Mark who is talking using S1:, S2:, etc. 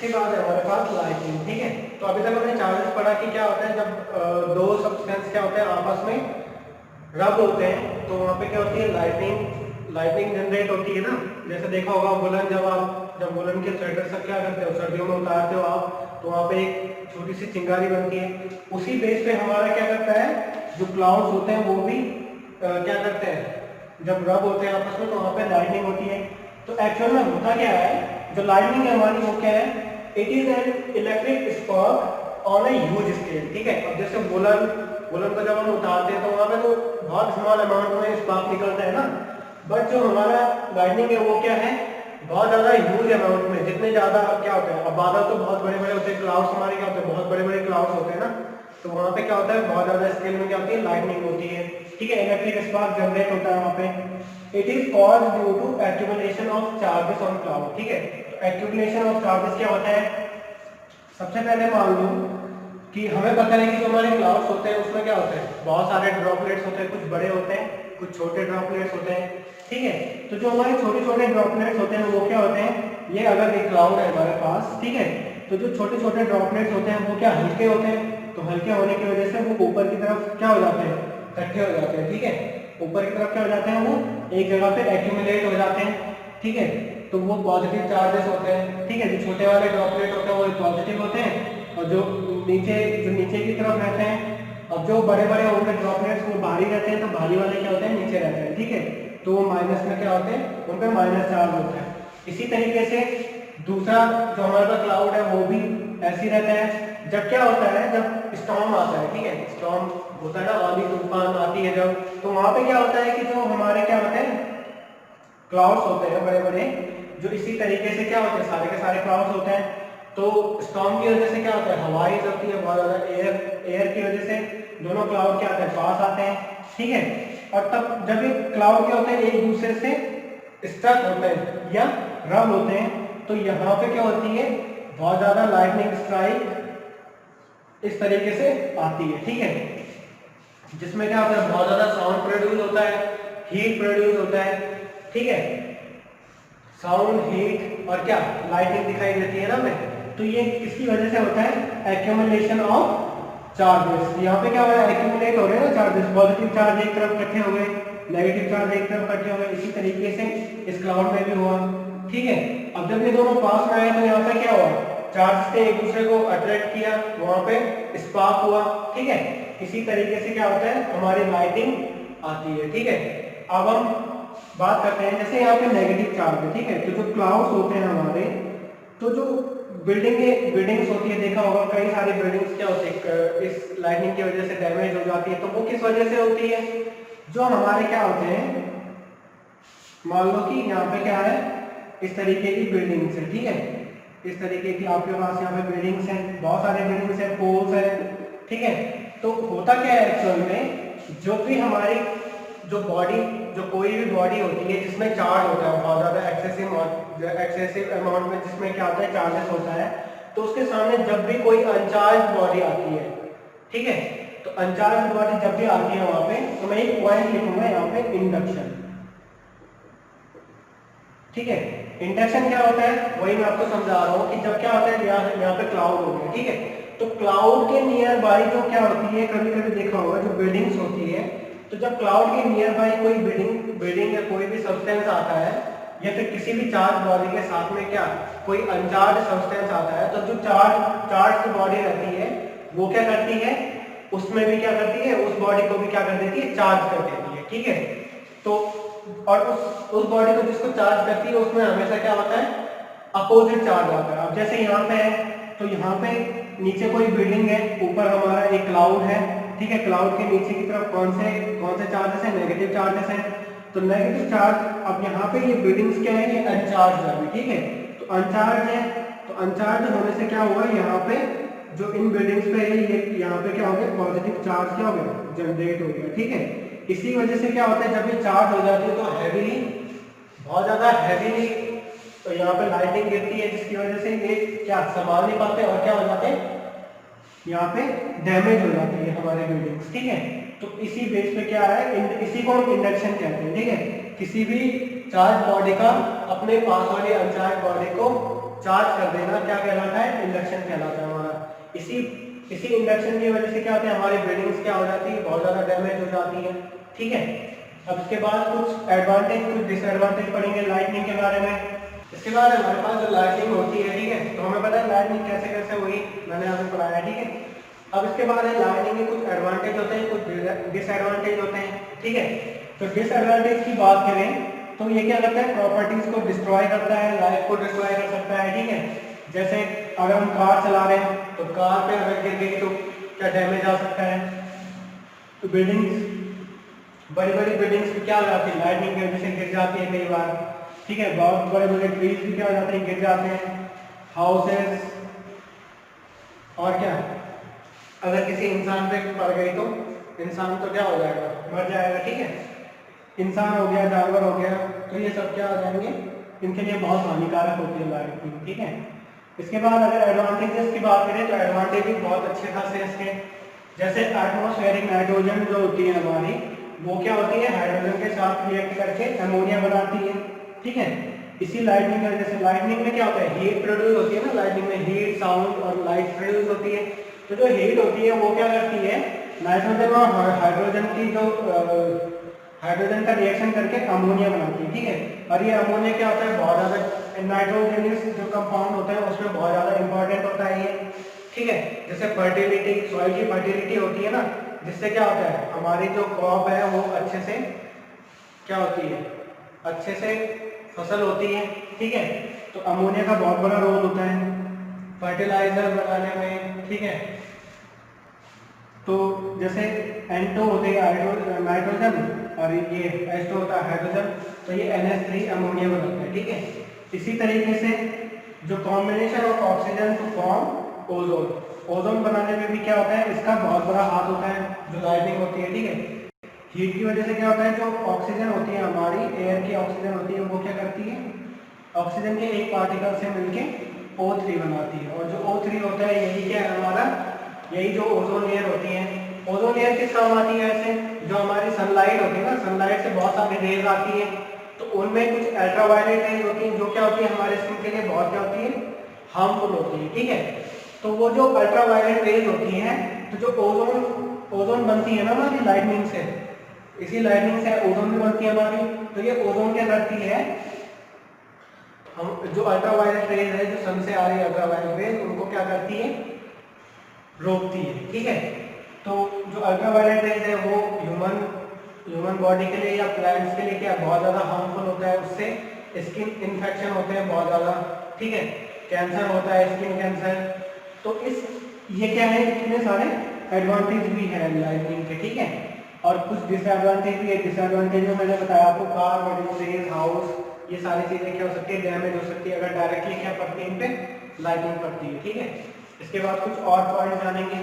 S1: इसके बाद है हमारे पास लाइटनिंग। ठीक है, तो अभी तक हमने चार्जेस पढ़ा कि क्या होता है जब दो सब्सटेंस क्या होते हैं आपस में रब होते हैं तो वहाँ पे क्या होती है, लाइटनिंग जनरेट होती है ना। जैसे देखा होगा वुलन, जब वुलन के स्वेटर सब क्या करते हो, सर्दियों में उतारते हो आप, तो वहाँ पे एक छोटी सी चिंगारी बनती है। उसी बेस पे हमारा क्या करता है, जो क्लाउड्स होते हैं वो भी क्या करते हैं, जब रब होते हैं आपस में तो वहाँ पे लाइटनिंग होती है। तो एक्चुअल में होता क्या है, जो लाइटनिंग है हमारी वो क्या है, it is an electric spark on a huge scale. ठीक है, अब जैसे वुलन को जब हम उतारते हैं तो वहाँ पे तो बहुत स्मॉल अमाउंट में स्पार्क निकलता है ना, बट जो हमारा लाइटनिंग है वो क्या है, बहुत ज्यादा ह्यूज अमाउंट में, जितने ज्यादा क्या होता है, अब बादल तो बहुत बड़े बड़े होते हैं, क्लाउड्स हमारे क्या होते हैं, बहुत बड़े बड़े क्लाउड्स होते हैं ना, तो वहाँ पे क्या होता है, बहुत ज्यादा स्केल में क्या होती है, लाइटनिंग होती है। ठीक है, इलेक्ट्रिक स्पार्क जनरेट होता है वहाँ पे। It is called due to accumulation of charges on cloud. ठीक है, तो एक्यूमुलेशन ऑफ चार्जेस क्या होता है, सबसे पहले मान लो कि हमें पता है कि जो हमारे क्लाउड्स होते हैं उसमें क्या होता है, बहुत सारे ड्रॉपलेट्स होते हैं, कुछ बड़े होते हैं कुछ छोटे ड्रॉपलेट्स होते हैं। ठीक है, तो जो हमारे छोटे छोटे ड्रॉपलेट्स होते हैं वो क्या होते हैं, ये अगर एक क्लाउड है हमारे पास, ठीक है, तो जो छोटे छोटे ड्रॉपलेट्स होते हैं वो क्या हल्के होते हैं, तो हल्के होने की वजह से वो ऊपर की तरफ क्या हो जाते हैं, इकट्ठे हो जाते हैं। ठीक है, ऊपर की तरफ क्या हो जाते हैं, वो एक जगह पे एक्यूमुलेट हो जाते हैं। ठीक है, तो वो पॉजिटिव चार्जेस होते हैं। ठीक है, जो छोटे वाले ड्रॉपलेट होते हैं वो पॉजिटिव होते हैं, और जो नीचे की तरफ रहते हैं, अब जो बड़े बड़े होंगे ड्रॉपलेट्स वो भारी रहते हैं, तो भारी वाले क्या होते हैं, नीचे रहते हैं। ठीक है, तो वो माइनस में क्या होते हैं, उन पे माइनस चार्ज होता है। इसी तरीके से दूसरा जो हमारे पास क्लाउड है वो भी ऐसे ही रहता है। जब क्या होता है, जब स्टॉर्म आता है, ठीक है, स्टॉर्म होता है ना, आंधी तूफान आती है जब, तो वहां पे क्या होता है कि जो हमारे क्या होते हैं, क्लाउड्स होते हैं बड़े बड़े, जो इसी तरीके से क्या होते हैं, सारे के सारे क्लाउड्स होते हैं। तो स्टॉर्म की वजह से क्या होता है, हवाएं चलती है बहुत ज्यादा, एयर की वजह से दोनों क्लाउड क्या होते हैं, पास आते हैं। ठीक है, और तब जब ये क्लाउड क्या होते हैं एक दूसरे से स्टक होते हैं या रब होते हैं, तो यहाँ पे क्या होती है, बहुत ज्यादा लाइटनिंग स्ट्राइक इस तरीके से आती है। ठीक है, जिसमें क्या होता है, बहुत ज्यादा साउंड प्रोड्यूस होता है, हीट प्रोड्यूस होता है। ठीक है, साउंड, हीट और क्या लाइटिंग दिखाई देती है ना हमें, तो ये किसकी वजह से होता है, एक्यूमुलेशन ऑफ चार्जेस। यहाँ पे क्या हो रहा है, एक्यूमुलेट हो रहे हैं ना चार्जेस, पॉजिटिव चार्ज एक तरफ इकट्ठे हो गए, नेगेटिव चार्ज एक तरफ इकट्ठे हो गए, इसी तरीके से इस क्लाउड में भी हुआ। ठीक है, अब जब ये दोनों पास में आए तो यहाँ पे क्या हुआ, चार्ज से एक दूसरे को अट्रैक्ट किया, वहां पे स्पार्क हुआ। ठीक है, इसी तरीके से क्या होता है, हमारी लाइटिंग आती है। ठीक है, अब हम बात करते हैं, जैसे यहाँ पे नेगेटिव चार्ज है। ठीक है, तो जो क्लाउड्स होते हैं हमारे, तो जो बिल्डिंग्स होती है, देखा होगा कई सारी बिल्डिंग्स क्या होती है, इस लाइटनिंग की वजह से डैमेज हो जाती है, तो वो किस वजह से होती है, जो हमारे क्या होते हैं, मान लो कि यहाँ पे क्या है, इस तरीके की बिल्डिंग्स है। ठीक है, इस तरीके की आपके पास यहाँ पे बिल्डिंग्स हैं, बहुत सारे बिल्डिंग्स हैं, पोल्स हैं। ठीक है, तो होता क्या है एक्चुअल में, जो भी हमारी जो कोई भी बॉडी होती है जिसमें चार्ज होता है बहुत ज्यादा एक्सेसिव अमाउंट में, जिसमें क्या होता है, चार्जेस होता है, तो उसके सामने जब भी कोई अनचार्ज बॉडी आती है, ठीक है, तो अनचार्ज बॉडी जब भी आती है वहां पे, तो मैं एक पॉइंट लिखूंगा यहाँ पे, इंडक्शन। ठीक है, इंडक्शन क्या होता है, वही मैं आपको समझा रहा हूँ कि जब क्या होता है, यहाँ पे क्लाउड हो गया। ठीक है, तो क्लाउड के नियर बाई जो क्या होती है, कभी कभी देखा होगा जो बिल्डिंग्स होती है, तो जब क्लाउड के नियर बाई कोई बिल्डिंग या कोई भी सब्सटेंस आता है, या फिर किसी भी चार्ज बॉडी के साथ में क्या कोई अनचार्ज सब्सटेंस आता है, तो जो चार्ज बॉडी रहती है वो क्या करती है, उसमें भी क्या करती है, उस बॉडी को भी क्या कर देती है, चार्ज कर देती है। ठीक है, तो और उस बॉडी को जिसको चार्ज करती है उसमें हमेशा क्या होता है, अपोजिट चार्ज आता है। अब जैसे यहाँ पे है, तो यहाँ पे नीचे कोई बिल्डिंग है, ऊपर हमारा एक क्लाउड है। ठीक है, क्लाउड के नीचे की तरफ कौन से चार्जेस हैं, नेगेटिव चार्जेस हैं, तो नेगेटिव चार्ज, अब यहाँ पे ये बिल्डिंग्स क्या है, ये अनचार्ज है। ठीक है, तो अनचार्ज है, तो अनचार्ज होने से क्या हुआ, यहाँ पे जो इन बिल्डिंग्स पे है, ये यहाँ पे क्या हो गया, पॉजिटिव चार्ज क्या हो गया, जनरेट हो गया। ठीक है, इसी वजह से क्या होता है, जब ये चार्ज हो जाती है तो हैवीली, बहुत ज्यादा हैवीली, तो यहाँ पे लाइटिंग गिरती है, जिसकी वजह से ये क्या संभाल नहीं पाते और क्या हो जाते हैं, यहाँ पे डैमेज हो जाती है हमारे बिल्डिंग्स। ठीक है, तो इसी बेस पे क्या है, इसी को हम इंडक्शन कहते हैं। ठीक है, किसी भी चार्ज बॉडी का अपने पास वाली अनचार्ज बॉडी को चार्ज कर देना क्या कहलाता है, इंडक्शन कहलाता है हमारा। इसी इंडक्शन की वजह से क्या होता है, हमारी बिल्डिंग्स क्या हो जाती है, बहुत ज़्यादा डैमेज हो जाती है। ठीक है, अब इसके बाद कुछ एडवांटेज कुछ डिसएडवांटेज पढ़ेंगे लाइटनिंग के बारे में। इसके बाद हमारे पास जो लाइटनिंग होती है, ठीक है, तो हमें पता है लाइटनिंग कैसे कैसे हुई, मैंने आपको पढ़ाया। ठीक है, अब इसके बाद है लाइटनिंग के कुछ एडवांटेज होते हैं, कुछ डिसएडवांटेज होते हैं। ठीक है, तो डिसएडवांटेज की बात करें तो ये क्या करता है, प्रॉपर्टीज को डिस्ट्रॉय करता है, लाइफ को डिस्ट्रॉय कर सकता है। ठीक है, जैसे अगर हम कार चला रहे हैं तो कार पे अगर गिर गई तो क्या डैमेज आ सकता है। तो बिल्डिंग्स, बड़ी बड़ी बिल्डिंग्स भी क्या हो जाती है, लाइटनिंग की वजह से गिर जाती है कई बार। ठीक है, बहुत बड़े बड़े ट्रीज भी क्या हो जाते हैं, गिर जाते हैं। हाउसेस, और क्या, अगर किसी इंसान पे पड़ गई तो इंसान तो क्या हो जाएगा, मर जाएगा। ठीक है, इंसान हो गया, जानवर हो गया, तो ये सब क्या हो जाएंगे, इनके लिए बहुत हानिकारक होती है लाइटनिंग। ठीक है, इसके बाद अगर एडवांटेजेस की बात करें तो एडवांटेज भी बहुत अच्छे खासे हैं इसके। जैसे एटमॉस्फेरिक नाइट्रोजन जो होती है हमारी, वो क्या होती है, हाइड्रोजन के साथ रिएक्ट करके अमोनिया बनाती है। ठीक है, इसी लाइटनिंग की वजह से, लाइटनिंग में क्या होता है, हीट प्रोड्यूस होती है ना, लाइटनिंग में हीट, साउंड और लाइट प्रोड्यूस होती है। तो जो हीट होती है वो क्या करती है, नाइट्रोजन और हाइड्रोजन की जो हाइड्रोजन का रिएक्शन करके अमोनिया बनाती है। ठीक है, और ये अमोनिया क्या होता है, बहुत ज़्यादा नाइट्रोजनियस जो कंपाउंड होता है उसमें बहुत ज़्यादा इंपॉर्टेंट होता है ये। ठीक है, जैसे फर्टिलिटी, सॉइल की फर्टिलिटी होती है ना, जिससे क्या होता है, हमारी जो क्रॉप है वो अच्छे से क्या होती है, अच्छे से फसल होती है। ठीक है, तो अमोनिया का बहुत बड़ा रोल होता है फर्टिलाइजर बनाने में। ठीक है, तो जैसे N2 होते हैं नाइट्रोजन और ये H2 होता है हाइड्रोजन, तो ये NH3 अमोनिया बनाता है। ठीक है, इसी तरीके से जो combination of oxygen to form ozone, ozone बनाने में भी क्या होता है, इसका बहुत बड़ा हाथ होता है जो लाइटनिंग होती है। ठीक है, हीट की वजह से क्या होता है, जो ऑक्सीजन होती है हमारी, एयर की ऑक्सीजन होती है, वो क्या करती है, ऑक्सीजन के एक पार्टिकल से मिलके O3 बनाती है। और जो O3 होता है यही क्या है हमारा, यही जो ओजोन लेयर होती है। ओजोन लेयर किस काम आती है, ऐसे जो हमारी सनलाइट होती है ना, सनलाइट से बहुत सारी रेज आती है, तो उनमें कुछ अल्ट्रावायलेट रेज होती है जो क्या होती है, हमारे स्किन के लिए बहुत क्या होती है, हार्मफुल होती है। ठीक है, तो वो जो अल्ट्रावायलेट रेज होती है, तो जो ओजोन बनती है ना हमारी लाइटनिंग से, इसी लाइटनिंग से ओजोन भी बनती है हमारी। तो ये ओजोन क्या करती है, हम जो अल्ट्रावायलेट रेज है, जो सन से आ रही है अल्ट्रावायलेट रेज, उनको क्या करती है, रोकती है। ठीक है, तो जो अल्ट्रावायलेट रेज है वो ह्यूमन बॉडी के लिए या प्लांट्स के लिए क्या बहुत ज़्यादा हार्मफुल होता है, उससे स्किन इन्फेक्शन होते हैं बहुत ज़्यादा। ठीक है, कैंसर होता है, स्किन कैंसर। तो ये क्या है, इतने सारे एडवांटेज भी है लाइटनिंग के। ठीक है, और कुछ डिसएडवांटेज भी है। डिसएडवांटेज में मैंने बताया आपको, कार, बिल्डिंग, हाउस, ये सारी चीज़ें क्या हो सकती है, डैमेज हो सकती है अगर डायरेक्टली क्या पड़ती है, इन पे लाइटनिंग पड़ती है। ठीक है, इसके बाद कुछ और पॉइंट जानेंगे।